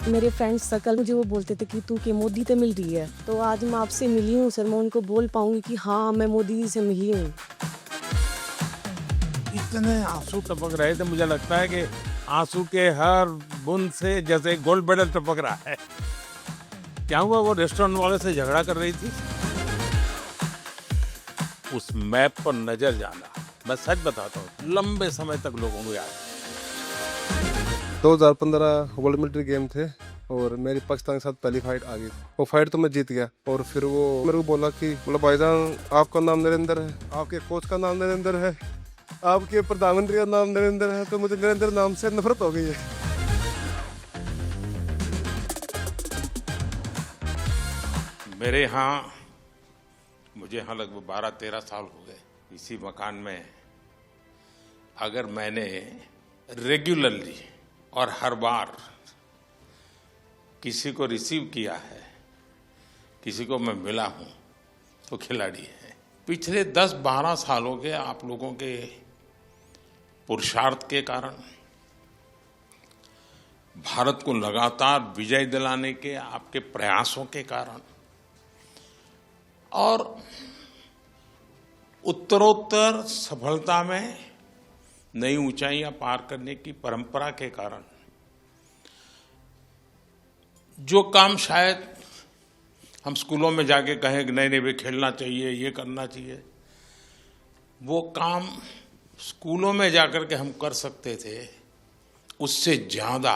मेरे friends circle मुझे वो बोलते थे कि तू के मोदी से मिल रही है, तो आज मैं आपसे मिली हूँ सर। मैं उनको बोल पाऊंगी कि हाँ मैं मोदी जी से मिली हूँ। इतने आंसू टपक रहे थे, मुझे लगता है कि आंसू के हर बूंद से जैसे गोल्ड मेडल टपक रहा है। क्या हुआ, वो रेस्टोरेंट वाले से झगड़ा कर रही थी। उस मैप पर नजर जाना, मैं सच बताता हूँ, लंबे समय तक लोगों को याद है। 2015 वर्ल्ड मिलिट्री गेम थे और मेरी पाकिस्तान के साथ पहली फाइट आ गई। वो फाइट तो मैं जीत गया और फिर वो मेरे को बोला कि बोला भाईजान आपका नाम नरेंद्र है, आपके कोच का नाम नरेंद्र है, आपके प्रधानमंत्री का नाम नरेंद्र है, तो मुझे नरेंद्र नाम से नफरत हो गई है। मेरे यहाँ, मुझे यहाँ लगभग 12-13 साल हो गए इसी मकान में। अगर मैंने रेगुलरली और हर बार किसी को रिसीव किया है, किसी को मैं मिला हूँ, तो खिलाड़ी है। पिछले 10-12 सालों के आप लोगों के पुरुषार्थ के कारण, भारत को लगातार विजय दिलाने के आपके प्रयासों के कारण और उत्तरोत्तर सफलता में नई ऊंचाइयां पार करने की परंपरा के कारण, जो काम शायद हम स्कूलों में जाके कहें कि नहीं भाई खेलना चाहिए, ये करना चाहिए, वो काम स्कूलों में जाकर के हम कर सकते थे, उससे ज्यादा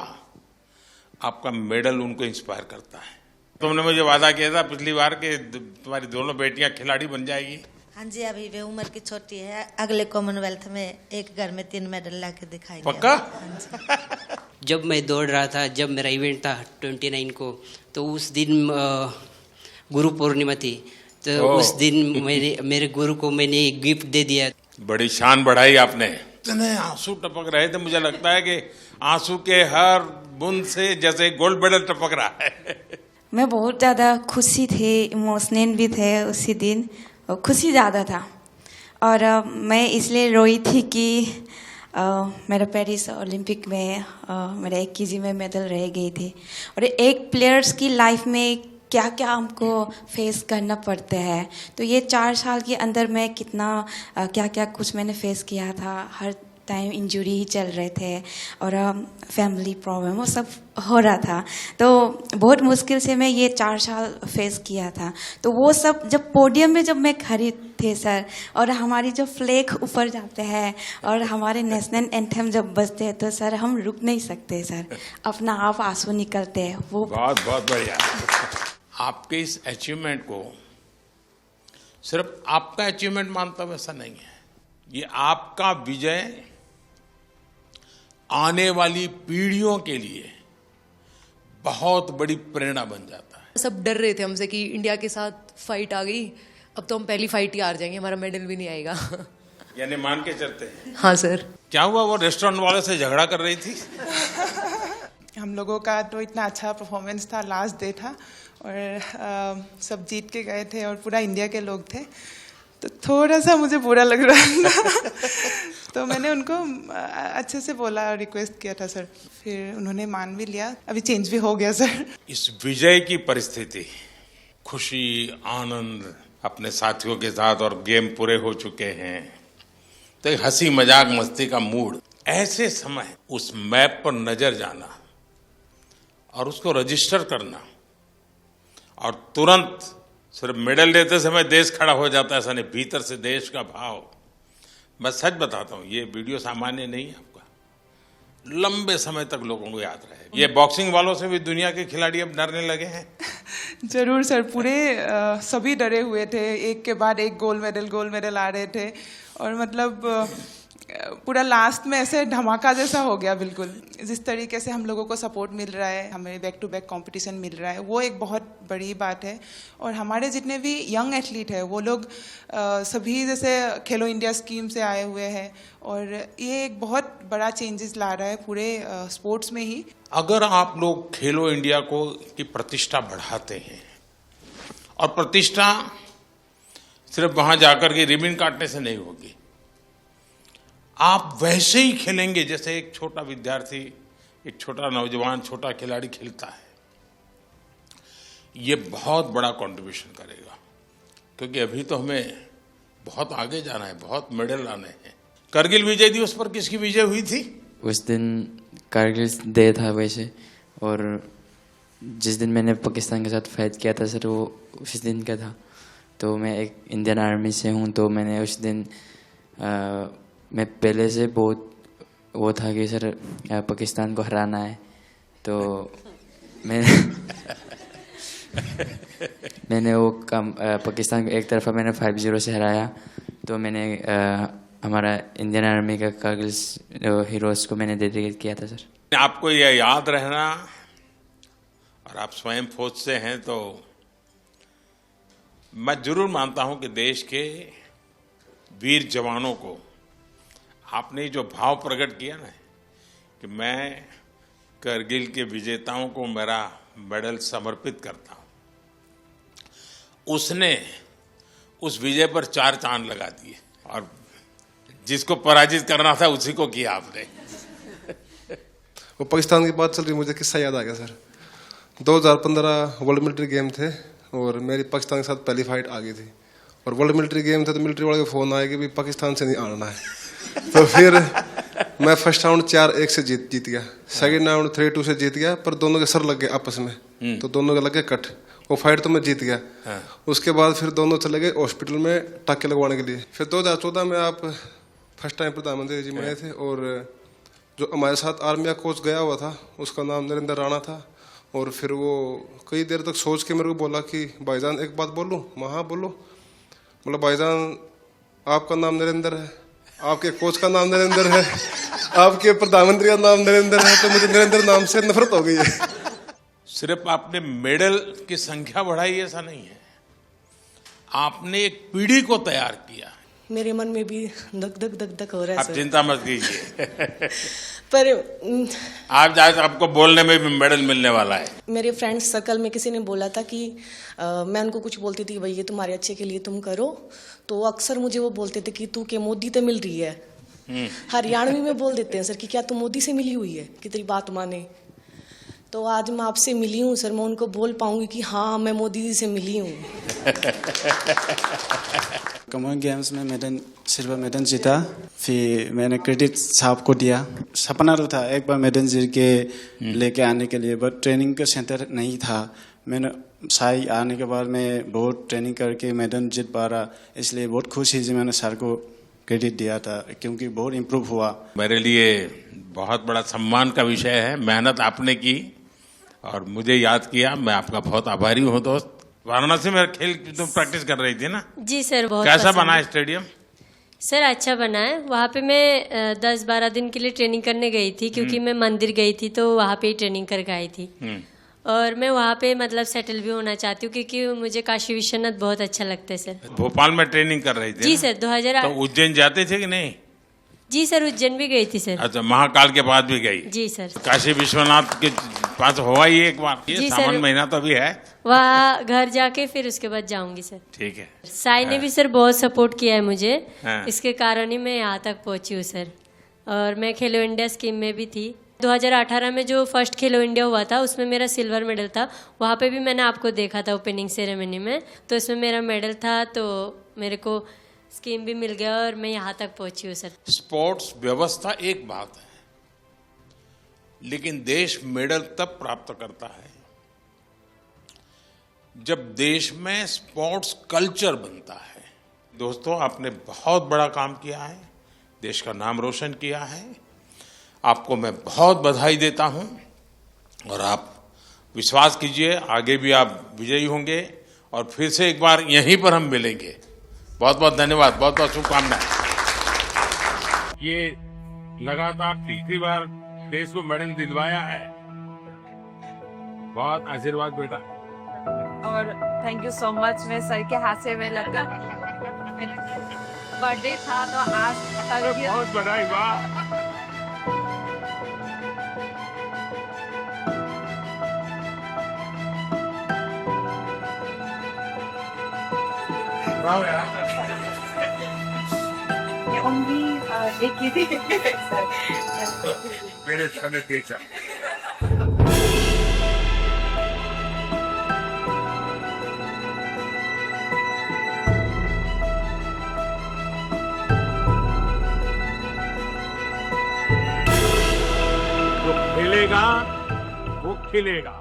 आपका मेडल उनको इंस्पायर करता है। तुमने मुझे वादा किया था पिछली बार कि तुम्हारी दोनों बेटियां खिलाड़ी बन जाएगी। हाँ जी, अभी वे उम्र की छोटी है, अगले कॉमनवेल्थ में एक घर में 3 मेडल ला के दिखाएंगे। पक्का? हाँ जब मैं दौड़ रहा था, जब मेरा इवेंट था 29 को, तो उस दिन गुरु पूर्णिमा थी, तो उस दिन मेरे गुरु को मैंने एक गिफ्ट दे दिया। बड़ी शान बढ़ाई आपने। इतने आंसू टपक रहे थे, मुझे लगता है कि आंसू के हर बूंद से जैसे गोल्ड मेडल टपक रहा है। मैं बहुत ज़्यादा खुशी थी, इमोशनल भी थे उसी दिन, खुशी ज़्यादा था। और मैं इसलिए रोई थी कि मेरा पेरिस ओलंपिक में मेरा 1 केजी में मेडल रह गई थी। और एक प्लेयर्स की लाइफ में क्या क्या हमको फेस करना पड़ता है, तो ये 4 साल के अंदर मैं कितना क्या क्या कुछ मैंने फेस किया था। हर टाइम इंजरी ही चल रहे थे और फैमिली प्रॉब्लम वो सब हो रहा था, तो बहुत मुश्किल से मैं ये 4 साल फेस किया था। तो वो सब जब पोडियम में जब मैं खड़ी थे सर, और हमारी जो फ्लैग ऊपर जाते हैं और हमारे नेशनल एंथम जब बजते हैं, तो सर हम रुक नहीं सकते सर, अपना आप आंसू निकलते हैं। वो बहुत बहुत बढ़िया। आपके इस अचीवमेंट को सिर्फ आपका अचीवमेंट मानता हूं, ऐसा नहीं है। ये आपका विजय आने वाली पीढ़ियों के लिए बहुत बड़ी प्रेरणा बन जाता है। सब डर रहे थे हमसे कि इंडिया के साथ फाइट आ गई, अब तो हम पहली फाइट ही हार जाएंगे, हमारा मेडल भी नहीं आएगा। यानी मान के चलते हैं। हाँ सर। क्या हुआ, वो रेस्टोरेंट वाले से झगड़ा कर रही थी। हम लोगों का तो इतना अच्छा परफॉर्मेंस था, लास्ट डे था और सब जीत के गए थे और पूरा इंडिया के लोग थे, तो थोड़ा सा मुझे बुरा लग रहा था। तो मैंने उनको अच्छे से बोला और रिक्वेस्ट किया था सर, फिर उन्होंने मान भी लिया, अभी चेंज भी हो गया सर। इस विजय की परिस्थिति, खुशी, आनंद अपने साथियों के साथ, और गेम पूरे हो चुके हैं, तो एक हंसी मजाक मस्ती का मूड, ऐसे समय उस मैप पर नजर जाना और उसको रजिस्टर करना, और तुरंत सिर्फ मेडल लेते समय देश खड़ा हो जाता है, ऐसा नहीं, भीतर से देश का भाव। मैं सच बताता हूँ, ये वीडियो सामान्य नहीं है, आपका लंबे समय तक लोगों को याद रहेगा। ये बॉक्सिंग वालों से भी दुनिया के खिलाड़ी अब डरने लगे हैं। जरूर सर, पूरे सभी डरे हुए थे, एक के बाद एक गोल्ड मेडल आ रहे थे, और मतलब पूरा लास्ट में ऐसे धमाका जैसा हो गया बिल्कुल। जिस तरीके से हम लोगों को सपोर्ट मिल रहा है, हमें बैक टू बैक कंपटीशन मिल रहा है, वो एक बहुत बड़ी बात है। और हमारे जितने भी यंग एथलीट हैं, वो लोग सभी जैसे खेलो इंडिया स्कीम से आए हुए हैं, और ये एक बहुत बड़ा चेंजेस ला रहा है पूरे स्पोर्ट्स में ही। अगर आप लोग खेलो इंडिया को की प्रतिष्ठा बढ़ाते हैं, और प्रतिष्ठा सिर्फ वहां जाकर के रिबन काटने से नहीं होगी, आप वैसे ही खेलेंगे जैसे एक छोटा विद्यार्थी एक छोटा नौजवान, छोटा खिलाड़ी खेलता है, ये बहुत बड़ा कंट्रीब्यूशन करेगा, क्योंकि अभी तो हमें बहुत आगे जाना है, बहुत मेडल लाने हैं। करगिल विजय दिवस पर किसकी विजय हुई थी? उस दिन कारगिल डे था वैसे, और जिस दिन मैंने पाकिस्तान के साथ फाइट किया था सर, वो उस दिन का था। तो मैं एक इंडियन आर्मी से हूँ, तो मैंने उस दिन मैं पहले से बहुत वो था कि सर पाकिस्तान को हराना है। तो मैंने वो काम पाकिस्तान को एक तरफा मैंने 5-0 से हराया। तो मैंने हमारा इंडियन आर्मी का कारगिल हीरोज़ को मैंने डेडिकेट किया था सर। आपको यह याद रहना, और आप स्वयं फौज से हैं, तो मैं जरूर मानता हूं कि देश के वीर जवानों को आपने जो भाव प्रकट किया ना कि मैं करगिल के विजेताओं को मेरा मेडल समर्पित करता हूं, उसने उस विजय पर 4 चांद लगा दिए, और जिसको पराजित करना था उसी को किया आपने। वो पाकिस्तान की बात चल रही, मुझे किस्सा याद आ गया सर। 2015 वर्ल्ड मिलिट्री गेम थे और मेरी पाकिस्तान के साथ पहली फाइट आ गई थी, और वर्ल्ड मिलिट्री गेम थे तो मिलिट्री वाले को फोन आया कि भी पाकिस्तान से नहीं आना है। तो फिर मैं फर्स्ट राउंड 4-1 से जीत गया, सेकंड राउंड 3-2 से जीत गया, पर दोनों के सर लग गए आपस में, तो दोनों के लग गए कट। वो फाइट तो मैं जीत गया। उसके बाद फिर दोनों चले गए हॉस्पिटल में टाके लगवाने के लिए। फिर 2014 में आप फर्स्ट टाइम प्रधानमंत्री जी बने थे, और जो हमारे साथ आर्मी का कोच गया हुआ था उसका नाम नरेंद्र राणा था। और फिर वो कई देर तक सोच के मेरे को बोला कि भाईजान एक बात बोलूं? मैं हाँ बोलो। बोला भाईजान आपका नाम नरेंद्र है, आपके कोच का नाम नरेंद्र है, आपके प्रधानमंत्री का नाम नरेंद्र है, तो मुझे नरेंद्र नाम से नफरत हो गई है। सिर्फ आपने मेडल की संख्या बढ़ाई ऐसा नहीं है, आपने एक पीढ़ी को तैयार किया। मेरे मन में भी धक धक धक धक हो रहा है आप सर। चिंता मत कीजिए। पर आज आपको बोलने में भी मेडल मिलने वाला है। मेरे फ्रेंड्स सर्कल में किसी ने बोला था कि मैं उनको कुछ बोलती थी, भाई ये तुम्हारे अच्छे के लिए तुम करो, तो अक्सर मुझे वो बोलते थे कि तू के मोदी से मिल रही है। हरियाणवी में बोल देते हैं सर कि क्या तू मोदी से मिली हुई है कि तेरी बात माने। तो आज मैं आपसे मिली हूँ सर, मैं उनको बोल पाऊंगी कि हाँ मैं मोदी जी से मिली हूँ। कॉमनवेल्थ गेम्स में मेडल, सिल्वर मेडल जीता, फिर मैंने क्रेडिट साहब को दिया। सपना तो था एक बार मेडल जीत के लेके आने के लिए, बट ट्रेनिंग का सेंटर नहीं था। मैंने साई आने के बाद मैं बहुत ट्रेनिंग करके मेडल जीत पा रहा, इसलिए बहुत खुश ही मैंने सर को क्रेडिट दिया था, क्योंकि बहुत इम्प्रूव हुआ। मेरे लिए बहुत बड़ा सम्मान का विषय है। मेहनत आपने की और मुझे याद किया, मैं आपका बहुत आभारी हूँ दोस्त। वाराणसी में खेल तुम प्रैक्टिस कर रही थी ना? जी सर, बहुत कैसा बना है स्टेडियम? सर अच्छा बना है। वहाँ पे मैं 10-12 दिन के लिए ट्रेनिंग करने गई थी, क्योंकि मैं मंदिर गई थी तो वहाँ पे ही ट्रेनिंग करके आई थी। और मैं वहाँ पे मतलब सेटल भी होना चाहती हूँ, क्योंकि मुझे काशी विश्वनाथ बहुत अच्छा लगता है सर। भोपाल में ट्रेनिंग कर रही थी? जी सर, 2008। तो उज्जैन जाते थे कि नहीं? जी सर, उज्जैन भी गई थी सर। अच्छा, महाकाल के बाद भी गई? जी सर। काशी विश्वनाथ के पास हुआ ही एक बार? ये सावन महीना तो अभी है, वहाँ घर जाके फिर उसके बाद जाऊंगी सर। ठीक है। साई ने भी सर बहुत सपोर्ट किया है मुझे, इसके कारण ही मैं यहाँ तक पहुँची हूँ सर। और मैं खेलो इंडिया स्कीम में भी थी। 2018 में जो फर्स्ट खेलो इंडिया हुआ था उसमें मेरा सिल्वर मेडल था। वहाँ पे भी मैंने आपको देखा था ओपनिंग सेरेमनी में, तो इसमें मेरा मेडल था, तो मेरे को स्कीम भी मिल गया और मैं यहाँ तक पहुँची हूँ सर। स्पोर्ट्स व्यवस्था एक बात है, लेकिन देश मेडल तब प्राप्त करता है जब देश में स्पोर्ट्स कल्चर बनता है। दोस्तों, आपने बहुत बड़ा काम किया है, देश का नाम रोशन किया है। आपको मैं बहुत बधाई देता हूं, और आप विश्वास कीजिए आगे भी आप विजयी होंगे, और फिर से एक बार यहीं पर हम मिलेंगे। बहुत बहुत धन्यवाद, बहुत बहुत शुभकामनाएं। ये लगातार तीसरी बार देश को मेडल दिलवाया है। बहुत आशीर्वाद बेटा। और थैंक यू सो मच। मैं सर के हाथ से में लगा बर्थडे था, तो आज बहुत बधाई। वाह, ये उम्मीद देखी थी मेरे सामने मिलेगा वो खिलेगा।